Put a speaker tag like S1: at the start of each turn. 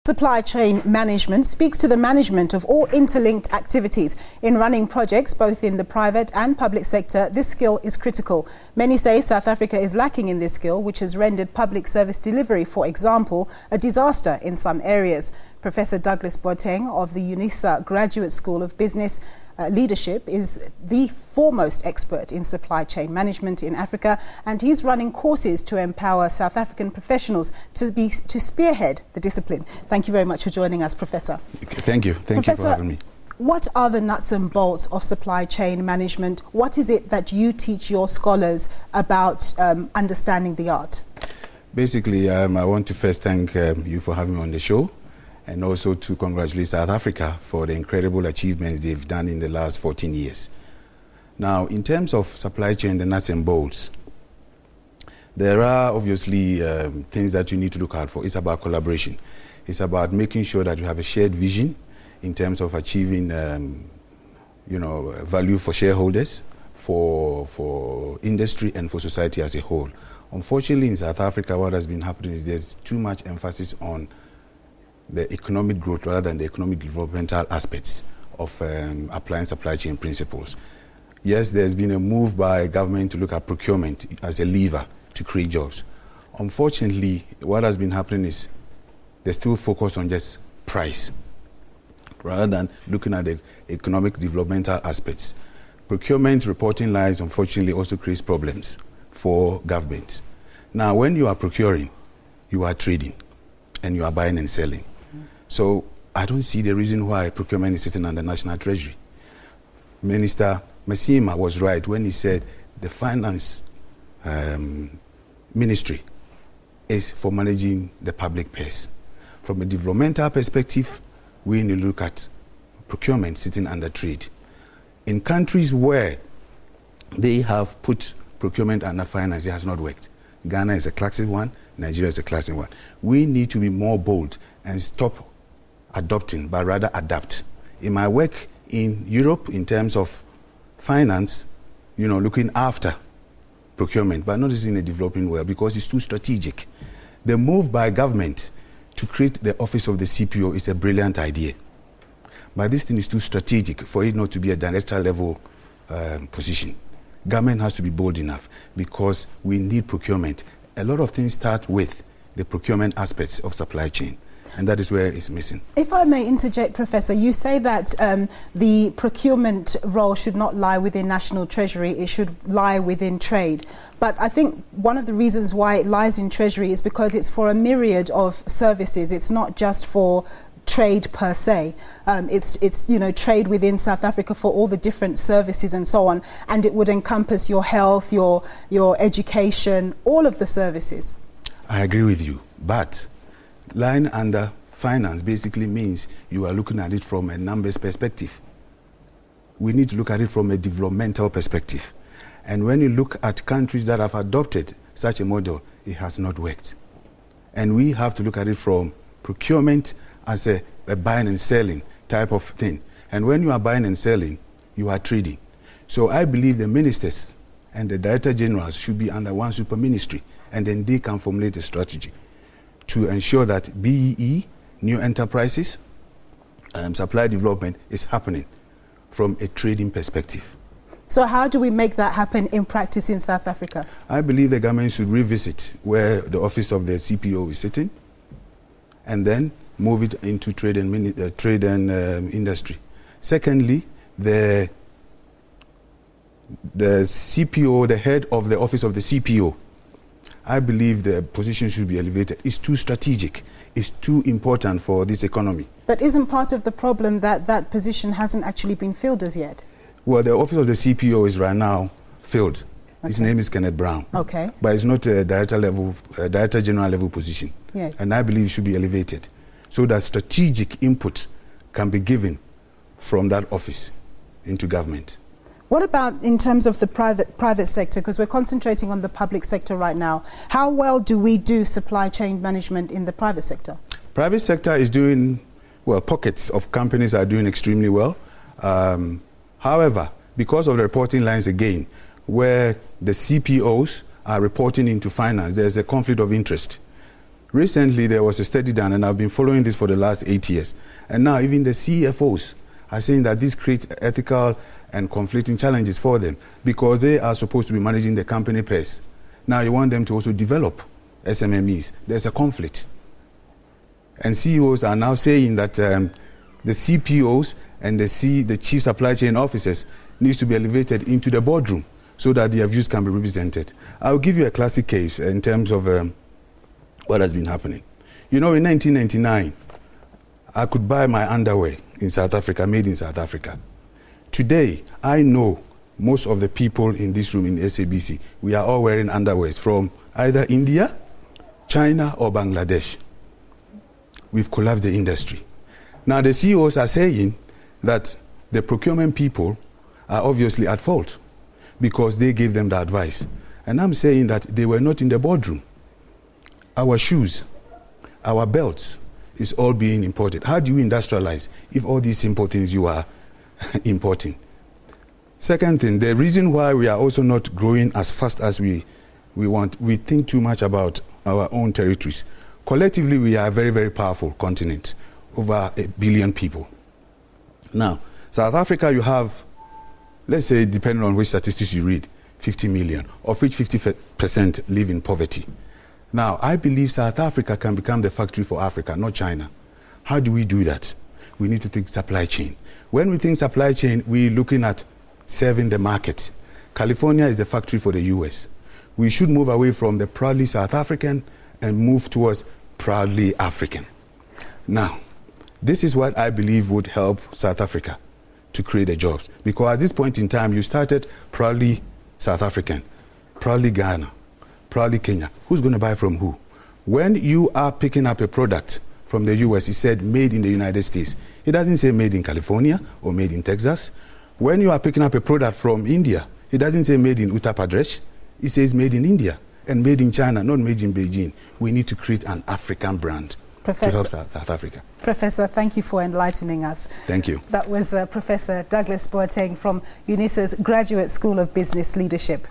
S1: Supply chain management speaks to the management of all interlinked activities. In running projects, both in the private and public sector, this skill is critical. Many say South Africa is lacking in this skill, which has rendered public service delivery, for example, a disaster in some areas. Professor Douglas Boateng of the Unisa Graduate School of Business Leadership is the foremost expert in supply chain management in Africa, and he's running courses to empower South African professionals to spearhead the discipline. Thank you very much for joining us, Professor.
S2: Thank you. Thank you for having me.
S1: What are the nuts and bolts of supply chain management? What is it that you teach your scholars about understanding the art?
S2: Basically, I want to first thank you for having me on the show, and also to congratulate South Africa for the incredible achievements they've done in the last 14 years. Now, in terms of supply chain, the nuts and bolts, there are obviously things that you need to look out for. It's about collaboration. It's about making sure that you have a shared vision in terms of achieving value for shareholders, for industry, and for society as a whole. Unfortunately, in South Africa, what has been happening is there's too much emphasis on the economic growth rather than the economic developmental aspects of applying supply chain principles. Yes, there's been a move by government to look at procurement as a lever to create jobs. Unfortunately, what has been happening is they're still focused on just price rather than looking at the economic developmental aspects. Procurement reporting lines, unfortunately, also creates problems for government. Now, when you are procuring, you are trading and you are buying and selling. So I don't see the reason why procurement is sitting under National Treasury. Minister Masima was right when he said the finance ministry is for managing the public purse. From a developmental perspective, we need to look at procurement sitting under trade. In countries where they have put procurement under finance, it has not worked. Ghana is a classic one, Nigeria is a classic one. We need to be more bold and stop adopting, but rather adapt. In my work in Europe, in terms of finance, looking after procurement, but not just in a developing world because it's too strategic. The move by government to create the office of the CPO is a brilliant idea. But this thing is too strategic for it not to be a director level position. Government has to be bold enough because we need procurement. A lot of things start with the procurement aspects of supply chain, and that is where it's missing. If
S1: I may interject, Professor, you say that the procurement role should not lie within National Treasury, it should lie within trade. But I think one of the reasons why it lies in Treasury is because it's for a myriad of services. It's not just for trade per se. It's trade within South Africa for all the different services and so on, and it would encompass your health, your education, all of the services.
S2: I agree with you, but lying under finance basically means you are looking at it from a numbers perspective. We need to look at it from a developmental perspective. And when you look at countries that have adopted such a model, it has not worked. And we have to look at it from procurement as a buying and selling type of thing. And when you are buying and selling, you are trading. So I believe the ministers and the director generals should be under one super ministry, and then they can formulate a strategy to ensure that BEE, new enterprises, supply development is happening from a trading perspective.
S1: So how do we make that happen in practice in South Africa?
S2: I believe the government should revisit where the office of the CPO is sitting and then move it into trade and industry. Secondly, the CPO, the head of the office of the CPO, I believe the position should be elevated. It's too strategic. It's too important for this economy.
S1: But isn't part of the problem that that position hasn't actually been filled as yet?
S2: Well, the office of the CPO is right now filled. Okay. His name is Kenneth Brown.
S1: Okay.
S2: But it's not a director general level position.
S1: Yes.
S2: And I believe it should be elevated so that strategic input can be given from that office into government.
S1: What about in terms of the private sector? Because we're concentrating on the public sector right now. How well do we do supply chain management in the private sector?
S2: Private sector is doing, well, pockets of companies are doing extremely well. However, because of the reporting lines again, where the CPOs are reporting into finance, there's a conflict of interest. Recently, there was a study done, and I've been following this for the last 8 years. And now even the CFOs are saying that this creates ethical and conflicting challenges for them because they are supposed to be managing the company pairs. Now you want them to also develop SMMEs. There's a conflict. And CEOs are now saying that the CPOs and the chief supply chain officers needs to be elevated into the boardroom so that their views can be represented. I'll give you a classic case in terms of what has been happening. You know, in 1999, I could buy my underwear in South Africa, made in South Africa. Today, I know most of the people in this room in SABC, we are all wearing underwears from either India, China, or Bangladesh. We've collapsed the industry. Now, the CEOs are saying that the procurement people are obviously at fault because they gave them the advice. And I'm saying that they were not in the boardroom. Our shoes, our belts is all being imported. How do you industrialize if all these simple things you are importing? Second thing, the reason why we are also not growing as fast as we want, we think too much about our own territories. Collectively, we are a very, very powerful continent, over 1 billion people. Now, South Africa, you have, let's say, depending on which statistics you read, 50 million, of which 50% live in poverty. Now, I believe South Africa can become the factory for Africa, not China. How do we do that? We need to think supply chain. When we think supply chain, we're looking at serving the market. California is the factory for the US. We should move away from the proudly South African and move towards proudly African. Now, this is what I believe would help South Africa to create the jobs. Because at this point in time, you started proudly South African, proudly Ghana, proudly Kenya. Who's going to buy from who? When you are picking up a product from the US, it said made in the United States. It doesn't say made in California or made in Texas. When you are picking up a product from India, it doesn't say made in Uttar Pradesh. It says made in India and made in China, not made in Beijing. We need to create an African brand to help South Africa.
S1: Professor, thank you for enlightening us.
S2: Thank you.
S1: That was Professor Douglas Boateng from Unisa's Graduate School of Business Leadership.